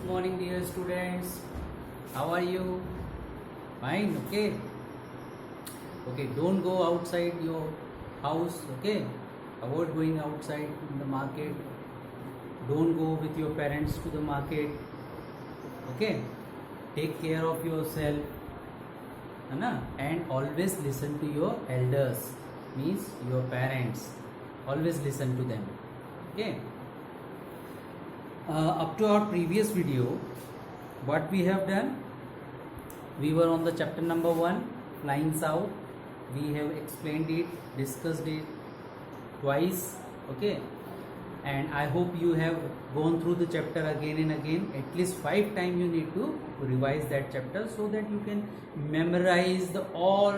morning, dear students. How are you? Fine, okay. Okay, don't go outside your house, okay. Avoid going outside in the market. Don't go with your parents to the market, okay. Take care of yourself, है ना? And always listen to your elders, means your parents. Always listen to them, okay. Up to our previous video, what we have done, we were on the chapter number 1, flying south. We have explained it, discussed it twice, okay. And I hope you have gone through the chapter again and again. At least 5 times you need to revise that chapter so that you can memorize all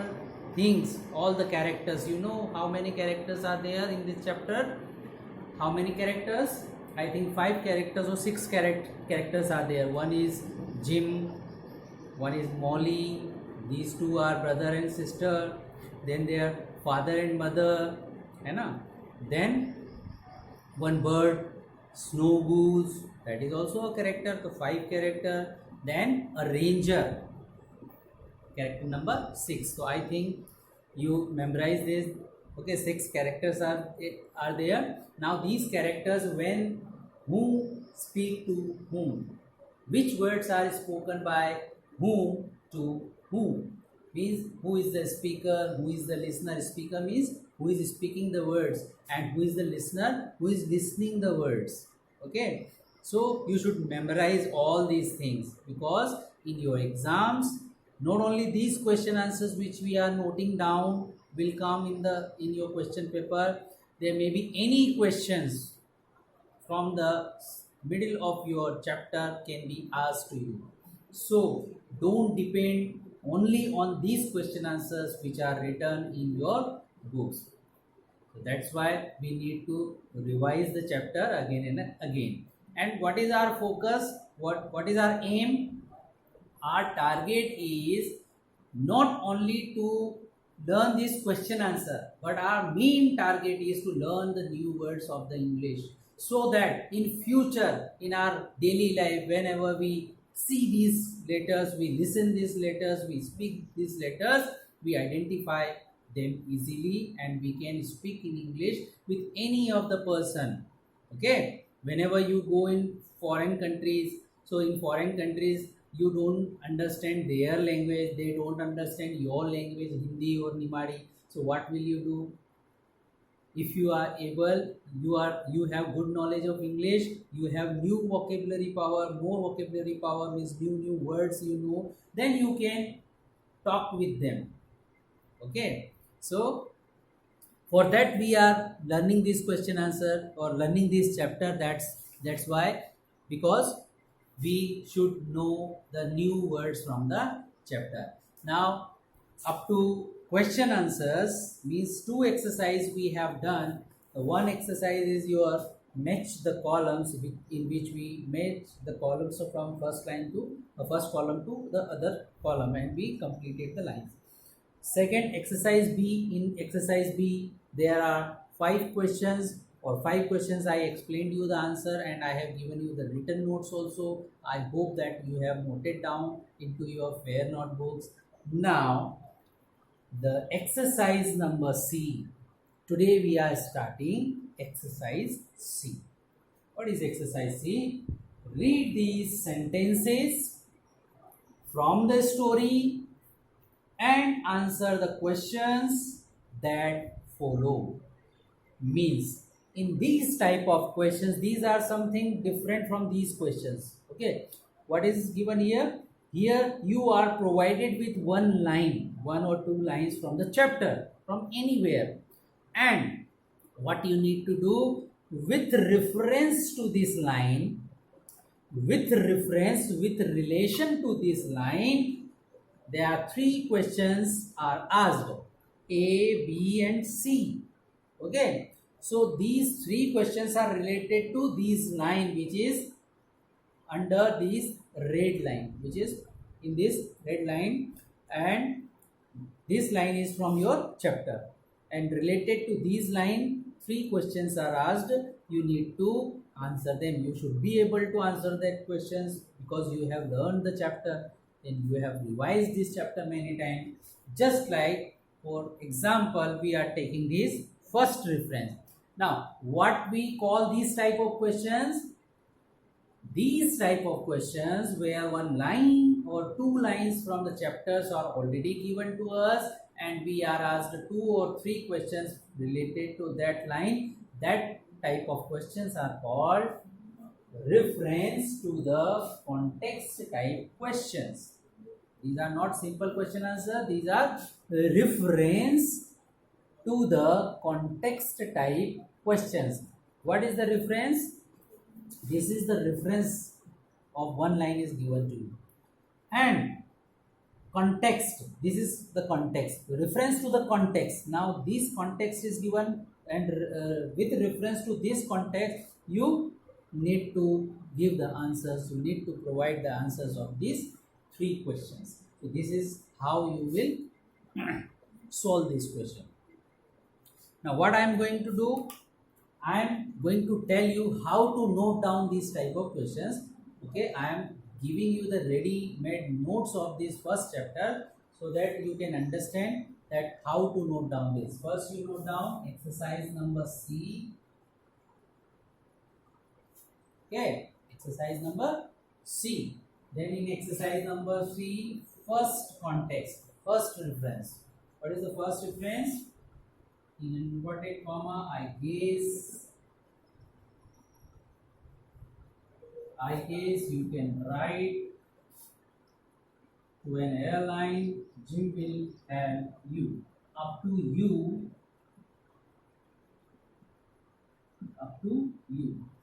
things, all the characters. You know how many characters are there in this chapter? How many characters? I think 5 characters or 6 characters are there. One is Jim, one is Molly. These two are brother and sister. Then their father and mother, है ना? Then one bird, snow goose, that is also a character. So 5 character. Then a ranger, character number 6. So I think you memorize this. Okay, 6 characters are there. Now these characters, when whom speak to whom, which words are spoken by whom to whom, means who is the speaker, who is the listener. Speaker means who is speaking the words, and who is the listener, who is listening the words. Okay, so you should memorize all these things, because in your exams, not only these question answers which we are noting down will come in your question paper. There may be any questions from the middle of your chapter can be asked to you. So don't depend only on these question answers which are written in your books. So that's why we need to revise the chapter again and again. And what is our focus? What is our aim? Our target is not only to learn this question answer, but our main target is to learn the new words of the English, so that in future, in our daily life, whenever we see these letters, we listen these letters, we speak these letters, we identify them easily, and we can speak in English with any of the person. Okay, whenever you go in foreign countries, so in foreign countries you don't understand their language, they don't understand your language, Hindi or Nimadi. So what will you do? If you are able, you have good knowledge of English, you have new vocabulary power, more vocabulary power means new words you know, then you can talk with them. Okay, so for that we are learning this question answer or learning this chapter. That's why, because we should know the new words from the chapter. Now up to question answers, means 2 exercise we have done. The one exercise is your match the columns, in which we match the columns from first column to the other column, and we completed the lines. Second exercise B, in exercise B there are 5 questions, or 5 questions. I explained you the answer and I have given you the written notes also. I hope that you have noted down into your fair notebooks. Now the exercise number C. Today we are starting exercise C. What is exercise C? Read these sentences from the story and answer the questions that follow. Means in these type of questions, these are something different from these questions. Okay, what is given here? Here you are provided with one line, 1 or 2 lines from the chapter, from anywhere, and what you need to do, with reference to this line, with relation to this line, there are 3 questions are asked, A, B and C. Okay, so these 3 questions are related to this line, which is under this red line, which is in this red line, and this line is from your chapter, and related to this line 3 questions are asked. You need to answer them. You should be able to answer that questions because you have learned the chapter and you have revised this chapter many times. Just like, for example, we are taking this first reference. Now, what we call these type of questions? These type of questions where one line or two lines from the chapters are already given to us and we are asked 2 or 3 questions related to that line, that type of questions are called reference to the context type questions. These are not simple question answer, these are reference to the context type questions. What is the reference? This is the reference of one line is given to you. And context, this is the context, reference to the context. Now this context is given and with reference to this context you need to give the answers, you need to provide the answers of these 3 questions. So this is how you will solve this question. Now what I am going to do, I am going to tell you how to note down these type of questions. Okay, I am giving you the ready-made notes of this first chapter so that you can understand that how to note down this. First you note down exercise number C. Okay, exercise number C. Then in exercise number C, first context, first reference. What is the first reference? In inverted comma, I guess you can write to an airline, Jim will help you. Up to you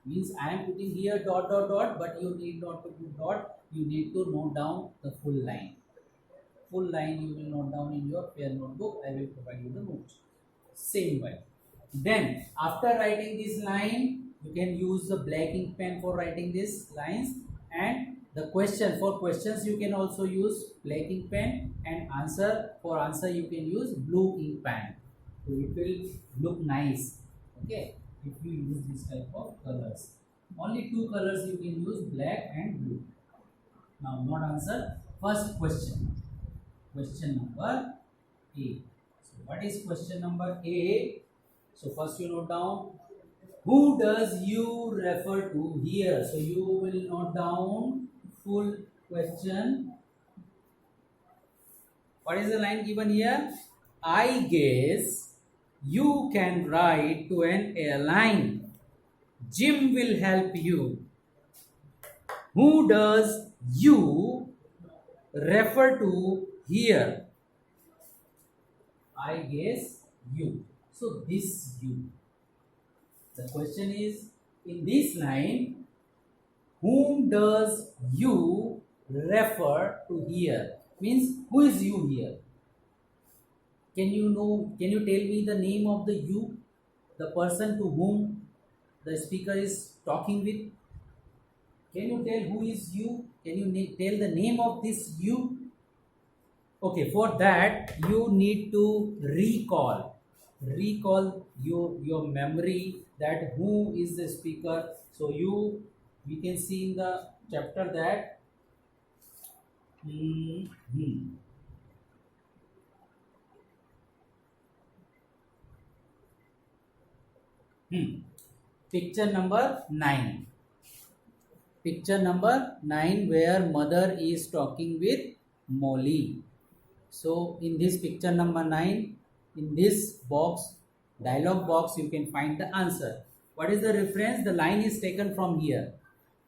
means I am putting here dot dot dot, but you need not to put dot, you need to note down the full line. Full line you will note down in your fair notebook. I will provide you the notes. Same way. Then after writing this line, you can use the black ink pen for writing these lines, and the question, for questions you can also use black ink pen, and for answer you can use blue ink pen. So it will look nice. Okay, if you use this type of colors. Only 2 colors you can use, black and blue. Now not answer, first question. Question number A. So what is question number A? So first you note down, who does you refer to here? So you will note down full question. What is the line given here? I guess you can write to an airline. Jim will help you. Who does you refer to here? I guess you. So this you. The question is, in this line, whom does you refer to here? Means who is you here? Can you tell me the name of the you? The person to whom the speaker is talking with? Can you tell who is you? Can you tell the name of this you? Okay, for that you need to recall your memory that who is the speaker. So we can see in the chapter that picture number 9. Picture number 9 where mother is talking with Molly. So in this picture number 9, in this box, dialog box, you can find the answer. What is the reference? The line is taken from here.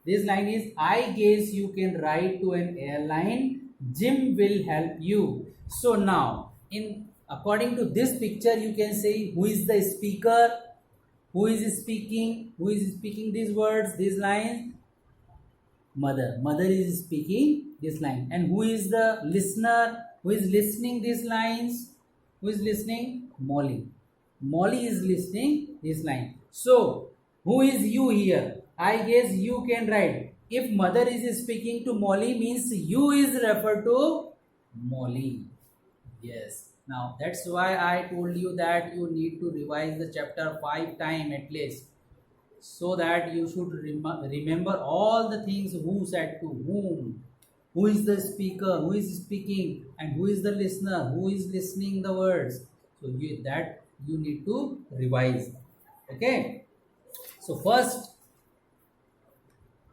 This line is, I guess you can write to an airline. Jim will help you. So now, according to this picture, you can say who is the speaker, who is speaking these words, these lines. Mother is speaking this line. And who is the listener? Who is listening these lines? Who is listening? Molly. Molly is listening this line. So, who is you here? I guess you can write. If mother is speaking to Molly, means you is referred to Molly. Yes. Now, that's why I told you that you need to revise the chapter 5 times at least. so that you should remember all the things, who said to whom, who is the speaker, who is speaking, and who is the listener, who is listening the words. So that you need to revise. Okay. So first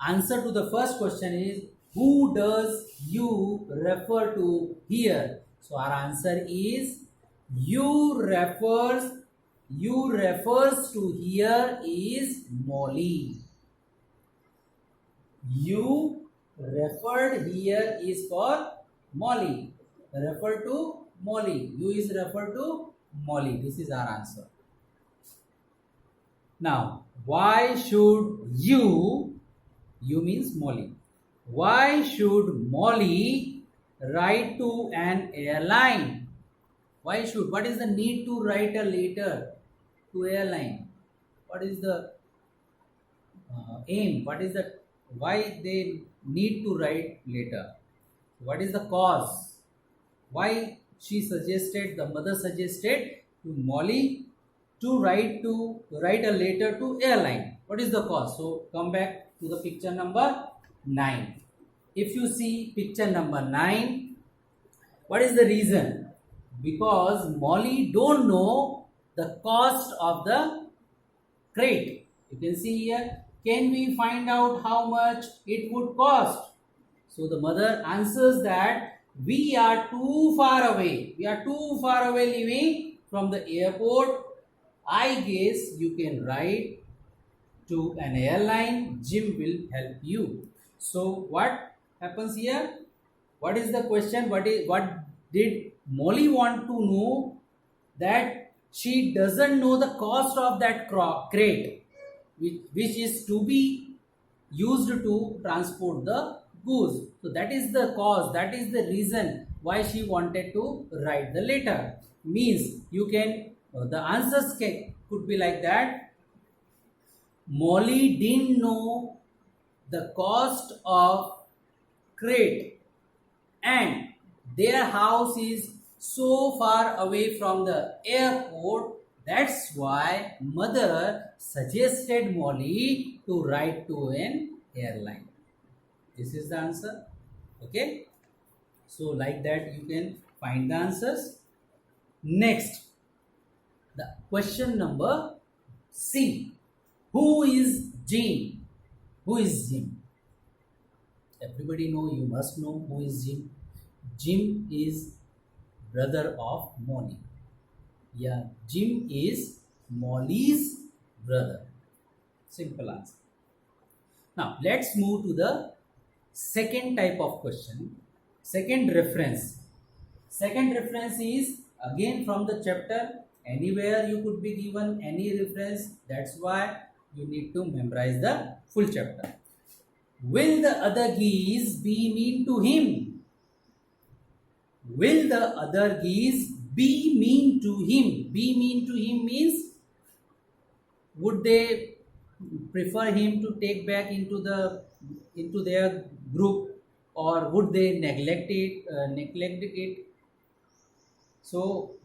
answer to the first question is, who does you refer to here? So our answer is, you refers to here is Molly. You referred here is for Molly. Refer to Molly. You is referred to Molly. This is our answer. Now, why should you means Molly. Why should Molly write to an airline? Why should? What is the need to write a letter to airline? What is the aim? What is the why they need to write letter? What is the cause? Why the mother suggested to Molly to write a letter to airline? What is the cause? So come back to the picture number 9. If you see picture number 9, what is the reason? Because Molly don't know the cost of the crate. You can see here, can we find out how much it would cost? So the mother answers that we are too far away. We are too far away living from the airport. I guess you can write to an airline. Jim will help you. So what happens here? What is the question? What did Molly want to know? That she doesn't know the cost of that crate, which is to be used to transport the goods. So that is the cause, that is the reason why she wanted to write the letter. Means you can, the answers could be like that. Molly didn't know the cost of crate, and their house is so far away from the airport. That's why mother suggested Molly to write to an airline. This is the answer. Okay. So like that you can find the answers. Next, the question number C. Who is Jim? Who is Jim? Everybody know, you must know who is Jim. Jim is brother of Molly. Yeah, Jim is Molly's brother. Simple answer. Now let's move to the second type of question. Second reference. Second reference is again from the chapter. Anywhere you could be given any reference. That's why you need to memorize the full chapter. Will the other geese be mean to him? Will the other geese be mean to him? Be mean to him means, would they prefer him to take back into their group, or would they neglect it? So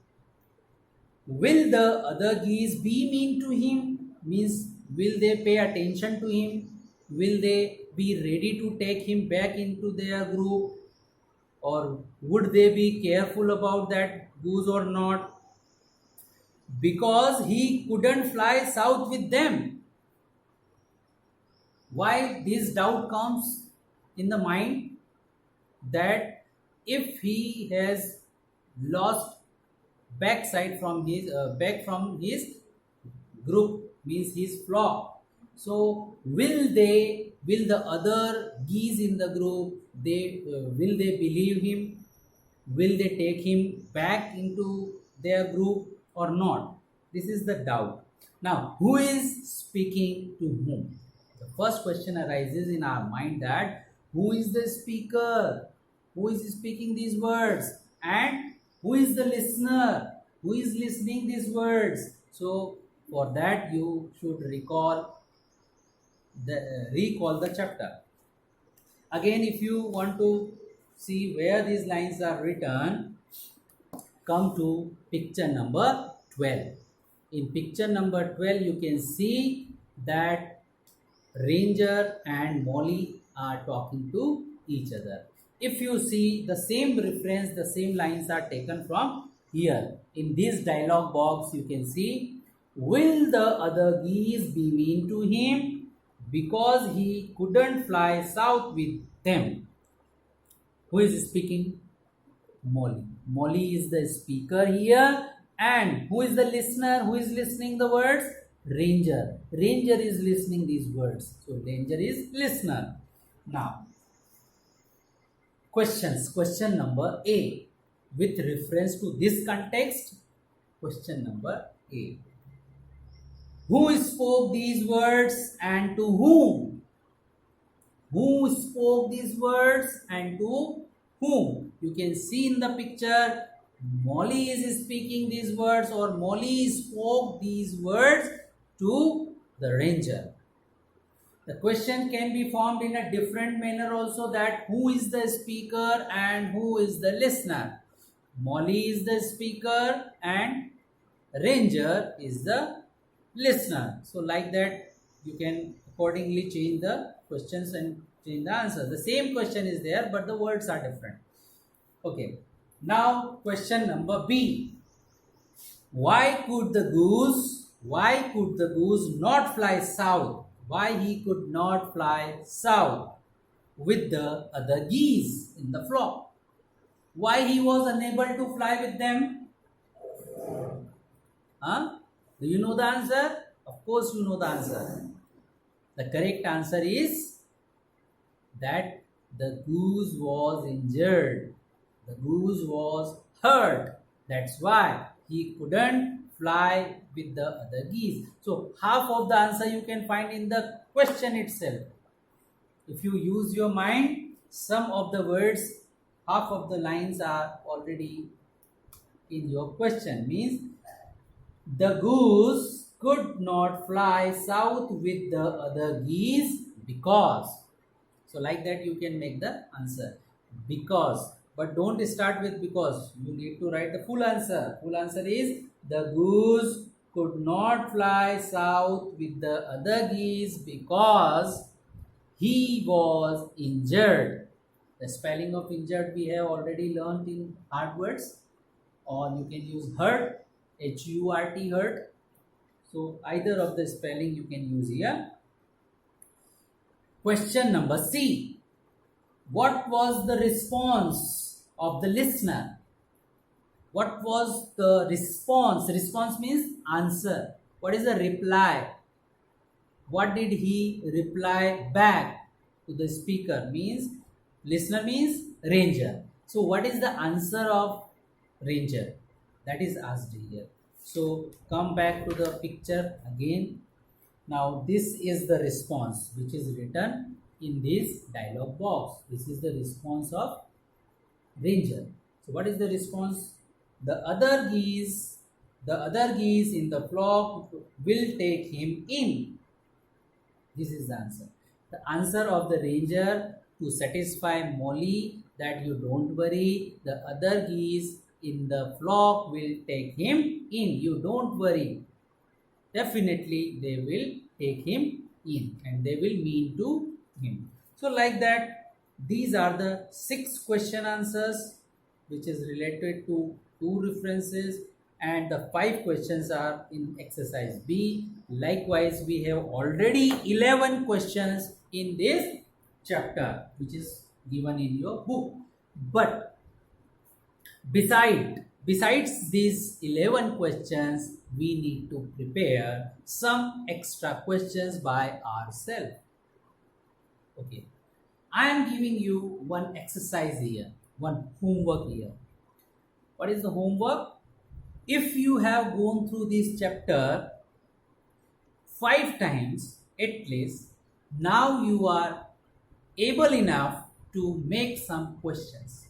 will the other geese be mean to him means, will they pay attention to him? Will they be ready to take him back into their group, or would they be careful about that goose or not? Because he couldn't fly south with them. Why this doubt comes in the mind? That if he has lost back from his group, means his flock, so will the other geese in the group, will they believe him? Will they take him back into their group or not? This is the doubt. Now, who is speaking to whom? The first question arises in our mind, that who is the speaker? Who is speaking these words? And who is the listener? Who is listening these words? So for that you should recall the chapter. Again, if you want to see where these lines are written, come to picture number 12. In picture number 12 you can see that Ranger and Molly are talking to each other. If you see, the same reference, the same lines are taken from here. In this dialogue box, you can see, will the other geese be mean to him because he couldn't fly south with them? Who is speaking? Molly. Molly is the speaker here. And who is the listener? Who is listening the words? Ranger. Ranger is listening these words. So Ranger is listener. Now, questions. Question number A. With reference to this context, question number A. Who spoke these words and to whom? Who spoke these words and to whom? You can see in the picture, Molly is speaking these words, or Molly spoke these words to the ranger. The question can be formed in a different manner also, that who is the speaker and who is the listener. Molly is the speaker and ranger is the listener. So like that you can accordingly change the questions and change the answer. The same question is there but the words are different. Okay. Now question number B. Why could the goose not fly south? Why he could not fly south with the other geese in the flock? Why he was unable to fly with them? Do you know the answer? Of course you know the answer. The correct answer is that the goose was injured. The goose was hurt. That's why he couldn't fly with the other geese. So half of the answer you can find in the question itself. If you use your mind, some of the words, half of the lines are already in your question. Means the goose could not fly south with the other geese because. So like that you can make the answer. Because. But don't start with because. You need to write the full answer. Full answer is the goose could not fly south with the other geese because he was injured. The spelling of injured we have already learned in hard words. Or you can use hurt, H-U-R-T, hurt. So either of the spelling you can use here. Question number C. What was the response of the listener? What was the response? Response means answer. What is the reply? What did he reply back to the speaker? Means listener means ranger. So what is the answer of ranger? That is asked here. So come back to the picture again. Now this is the response which is written in this dialog box. This is the response of ranger. So what is the response? The other geese in the flock will take him in. This is the answer. The answer of the ranger to satisfy Molly that you don't worry, the other geese in the flock will take him in. You don't worry. Definitely they will take him in and they will mean to him. So like that, these are the 6 question answers which is related to 2 references, and the 5 questions are in exercise B. Likewise, we have already 11 questions in this chapter which is given in your book. But besides these 11 questions, we need to prepare some extra questions by ourselves. Okay, I am giving you one exercise here, one homework here. What is the homework? If you have gone through this chapter 5 times at least, now you are able enough to make some questions.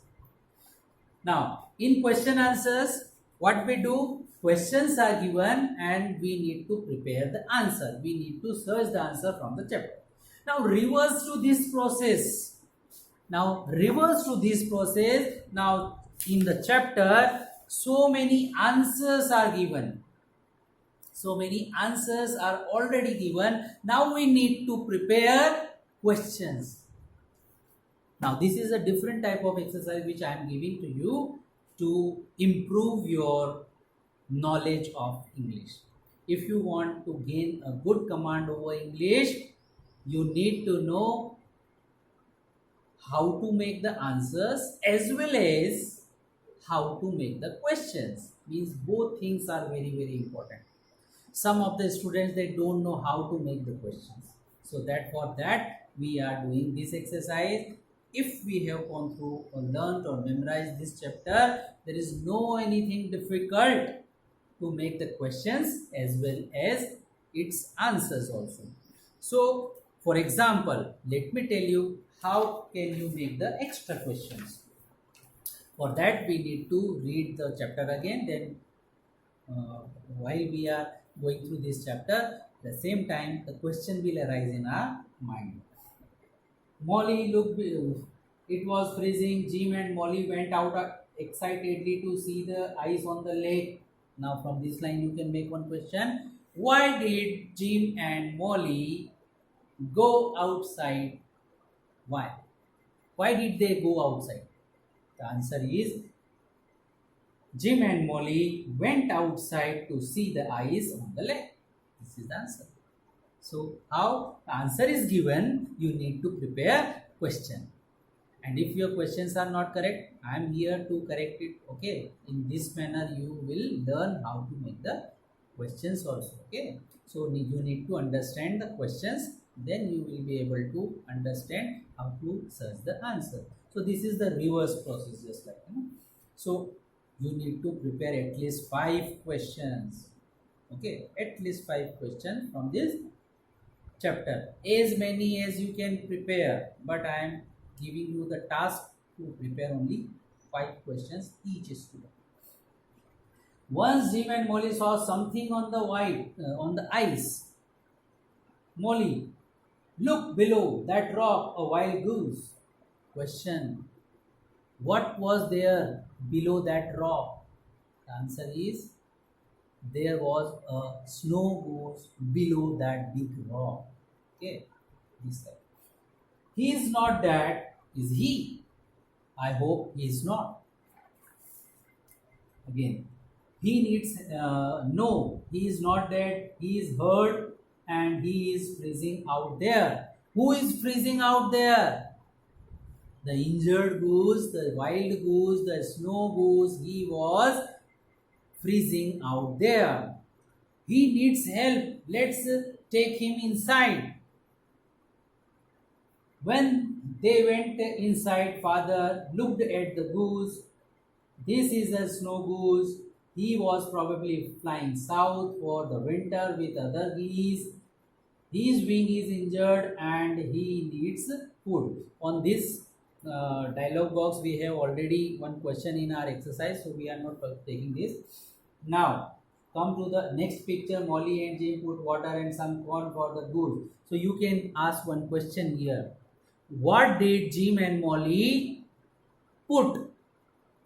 Now, in question answers, what we do? Questions are given and we need to prepare the answer. We need to search the answer from the chapter. Now, reverse to this process. Now, in the chapter, so many answers are given. So many answers are already given. Now we need to prepare questions. Now this is a different type of exercise which I am giving to you to improve your knowledge of English. If you want to gain a good command over English, you need to know how to make the answers as well as how to make the questions. Means both things are very important. Some of the students, they don't know how to make the questions. So that for that we are doing this exercise. If we have gone through or learned or memorized this chapter, there is no anything difficult to make the questions as well as its answers also. So for example, let me tell you how can you make the extra questions. For that we need to read the chapter again. Then while we are going through this chapter, at the same time the question will arise in our mind. Molly looked, it was freezing. Jim and Molly went out excitedly to see the ice on the lake. Now from this line you can make one question. Why did Jim and Molly go outside? Why? Why did they go outside? The answer is Jim and Molly went outside to see the ice on the lake. This is the answer. So how the answer is given, you need to prepare question. And if your questions are not correct, I am here to correct it. Okay. In this manner you will learn how to make the questions also. Okay. So you need to understand the questions, then you will be able to understand how to search the answer. So this is the reverse process, just like so you need to prepare at least 5 questions. Okay, at least 5 questions from this chapter, as many as you can prepare, but I am giving you the task to prepare only 5 questions each student. Once Jim and Molly saw something on the ice. Molly, look below that rock, a wild goose. Question: what was there below that rock? The answer is there was a snow goose below that big rock. Okay, this side. He is not that, is he? I hope he is not. Again, he needs no, he is not dead, he is hurt and he is freezing out there. Who is freezing out there? The injured goose, the wild goose, the snow goose, he was freezing out there. He needs help. Let's take him inside. When they went inside, father looked at the goose. This is a snow goose. He was probably flying south for the winter with other geese. His wing is injured and he needs food. On this dialog box, we have already one question in our exercise, so we are not taking this. Now, come to the next picture. Molly and Jim put water and some corn for the goose. So you can ask one question here. What did Jim and Molly put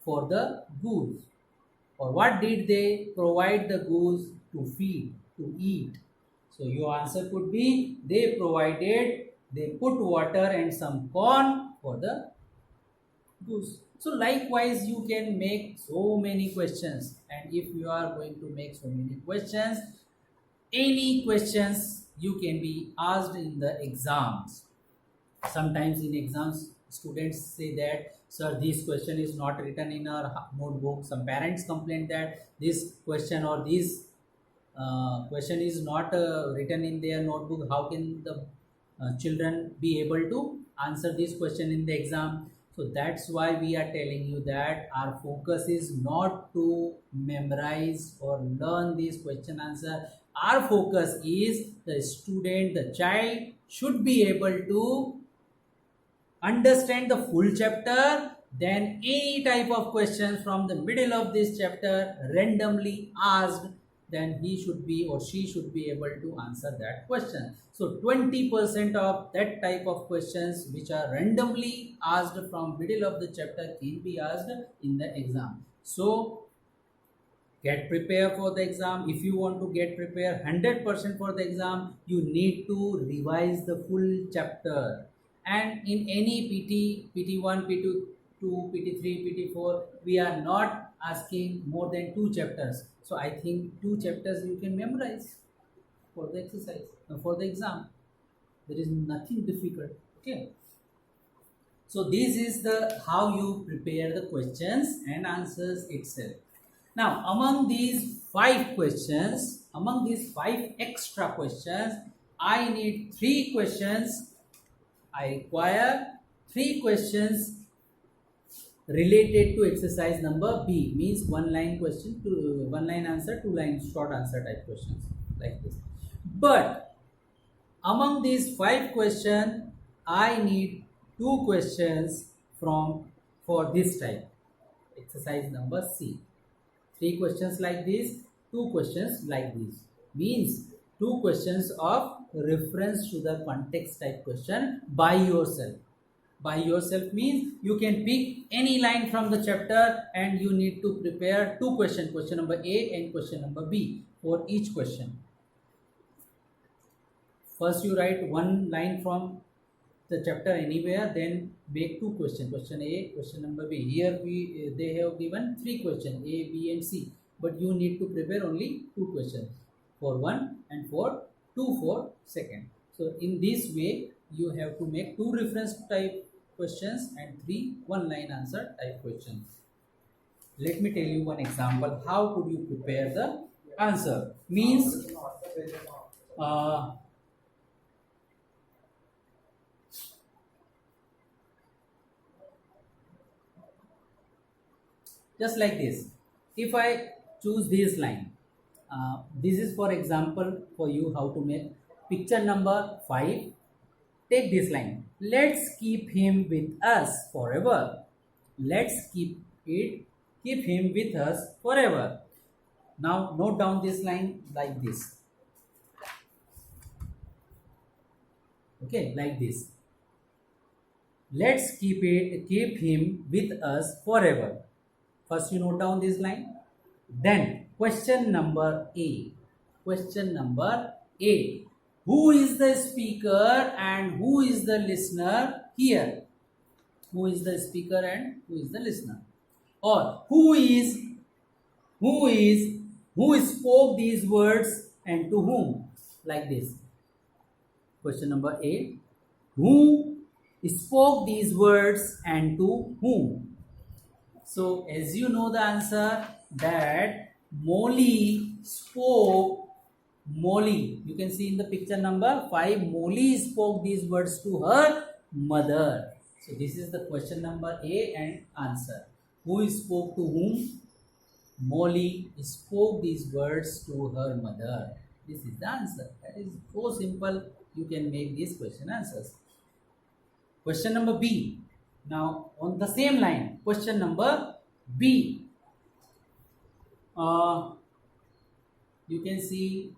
for the goose? Or what did they provide the goose to feed, to eat? So your answer could be they put water and some corn for the goose. So likewise you can make so many questions, and if you are going to make so many questions, any questions you can be asked in the exams. Sometimes in exams students say that, sir, this question is not written in our notebook. Some parents complain that this question or this question is not written in their notebook. How can the children be able to answer this question in the exam? So that's why we are telling you that our focus is not to memorize or learn this question answer. Our focus is the student, the child should be able to understand the full chapter. Then any type of questions from the middle of this chapter randomly asked, then he should be or she should be able to answer that question. So 20% of that type of questions which are randomly asked from middle of the chapter can be asked in the exam. So get prepared for the exam. If you want to get prepared 100% for the exam, you need to revise the full chapter. And in any pt1, pt2, pt3, pt4, we are not asking more than 2 chapters. So I think 2 chapters you can memorize for the exercise, for the exam. There is nothing difficult. Okay, so this is the how you prepare the questions and answers itself. Now, among these 5 questions, among these 5 extra questions, I need 3 questions. I require 3 questions related to exercise number B. Means 1 line question, 1 line answer, 2 line short answer type questions like this. But among these 5 questions, I need 2 questions for this type, exercise number C. 3 questions like this, 2 questions like this. Means 2 questions of reference to the context type question by yourself. By yourself means you can pick any line from the chapter and you need to prepare 2 questions, question number A and question number B for each question. First you write 1 line from the chapter anywhere, then make 2 questions, question A, question number B. Here they have given 3 questions, A, B and C, but you need to prepare only 2 questions for 1 and for 2 for second. So in this way you have to make 2 reference type questions and 3 1-line answer type questions. Let me tell you one example how could you prepare the answer. Means just like this. If I choose this line, this is for example for you how to make picture number 5. Take this line. Let's keep him with us forever. Let's keep him with us forever. Now note down this line like this. Okay, like this. Let's keep him with us forever. First you note down this line. Then question number A. Question number A. Who is the speaker and who is the listener here? Who is the speaker and who is the listener? Or who spoke these words and to whom? Like this. Question number A. Who spoke these words and to whom? So as you know the answer that Molly spoke. Molly, you can see in the picture number 5, Molly spoke these words to her mother. So this is the question number A and answer. Who spoke to whom? Molly spoke these words to her mother. This is the answer. That is so simple. You can make these question answers. Question number B. Now on the same line, question number B. You can see,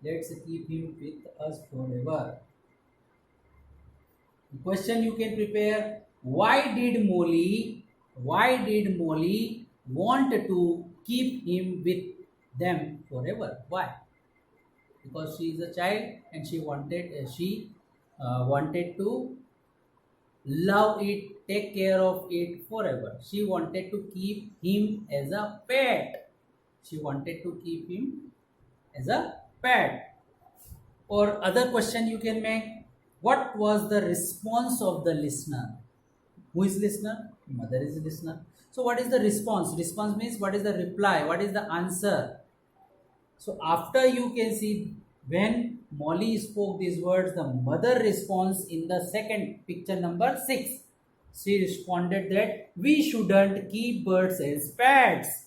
let's keep him with us forever. The question you can prepare, why did Molly want to keep him with them forever? Why? Because she is a child and she wanted to love it, take care of it forever. She wanted to keep him as a pet. She wanted to keep him as a pet. Or other question you can make, what was the response of the listener? Who is listener? Mother is listener. So what is the response? Response means what is the reply? What is the answer? So after you can see when Molly spoke these words, the mother responds in the second picture number 6. She responded that we shouldn't keep birds as pets.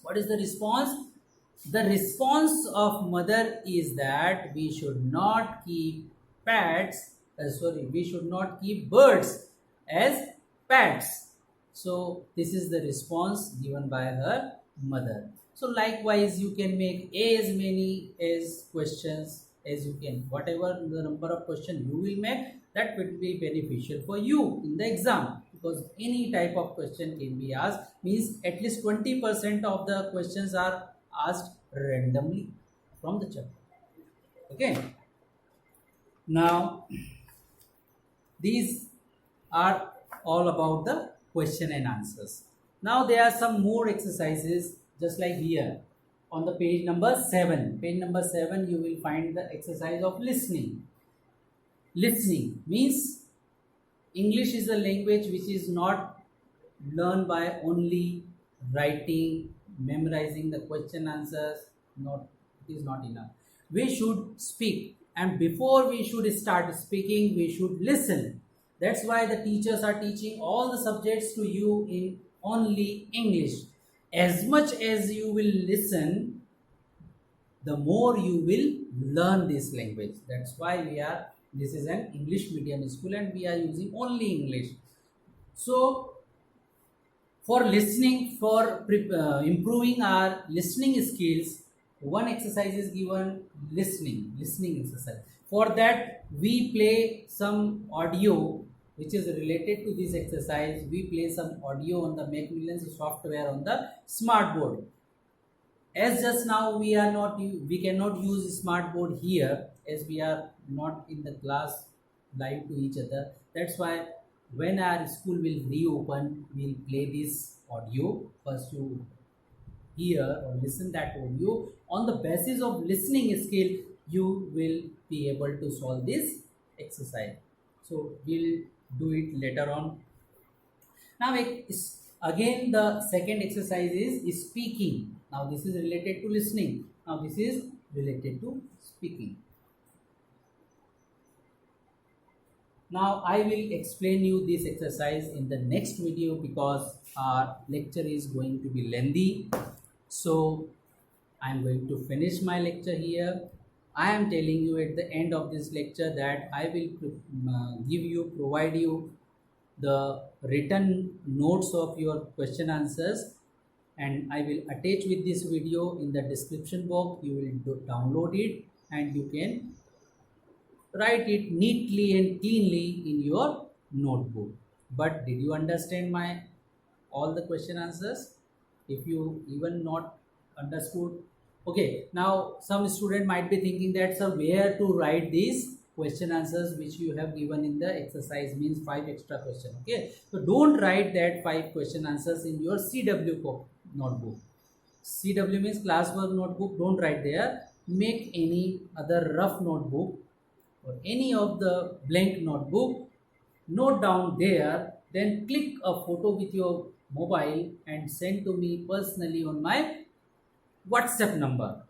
What is the response? The response of mother is that we should not keep we should not keep birds as pets. So this is the response given by her mother. So likewise you can make as many as questions as you can. Whatever the number of questions you will make, that will be beneficial for you in the exam. because any type of question can be asked, means at least 20% of the questions are asked randomly from the chapter. Okay, now these are all about the question and answers. Now there are some more exercises, just like here on the page number 7. Page number 7 you will find the exercise of listening. Listening means English is a language which is not learned by only writing, memorizing the question answers. Not, it is not enough. We should speak, and before we should start speaking, we should listen. That's why the teachers are teaching all the subjects to you in only English. As much as you will listen, the more you will learn this language. That's why this is an English medium school and we are using only English. So for listening, for improving our listening skills, one exercise is given, listening exercise. For that we play some audio which is related to this exercise. We play some audio on the Macmillan's software on the smart board. As just now we cannot use smart board here, as we are not in the class live to each other. That's why when our school will reopen, we'll play this audio. First you hear or listen that audio. On the basis of listening skill, you will be able to solve this exercise. So we'll do it later on. Now again the second exercise is speaking. Now this is related to listening. Now this is related to speaking. Now I will explain you this exercise in the next video because our lecture is going to be lengthy. So I am going to finish my lecture here. I am telling you at the end of this lecture that I will provide you the written notes of your question answers, and I will attach with this video in the description box. You will download it and you can write it neatly and cleanly in your notebook. But did you understand all the question answers? If you even not understood, okay, now some student might be thinking that, sir, where to write these question answers which you have given in the exercise, means 5 extra question. Okay, so don't write that 5 question answers in your CW notebook. CW means classwork notebook. Don't write there. Make any other rough notebook or any of the blank notebook. Note down there, then click a photo with your mobile and send to me personally on my WhatsApp number.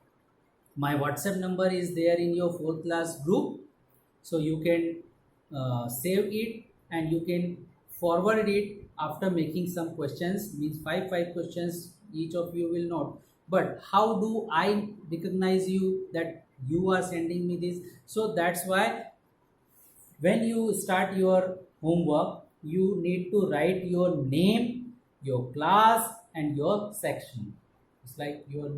My WhatsApp number is there in your 4th class group, so you can save it and you can forward it after making some questions, means 5 questions each of you will know. But how do I recognize you that you are sending me this? So that's why when you start your homework, you need to write your name, your class and your section. It's like your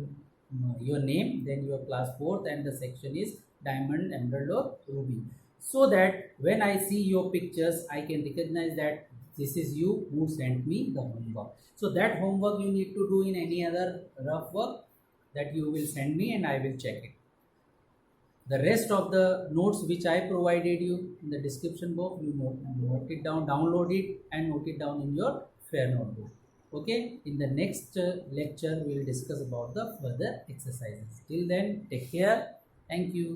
name, then your class 4th, and the section is diamond, emerald or ruby, so that when I see your pictures I can recognize that this is you who sent me the homework. So that homework you need to do in any other rough work that you will send me and I will check it. The rest of the notes which I provided you in the description box, you note it down, download it and note it down in your fair notebook. Okay, in the next lecture we will discuss about the further exercises. Till then, take care. Thank you.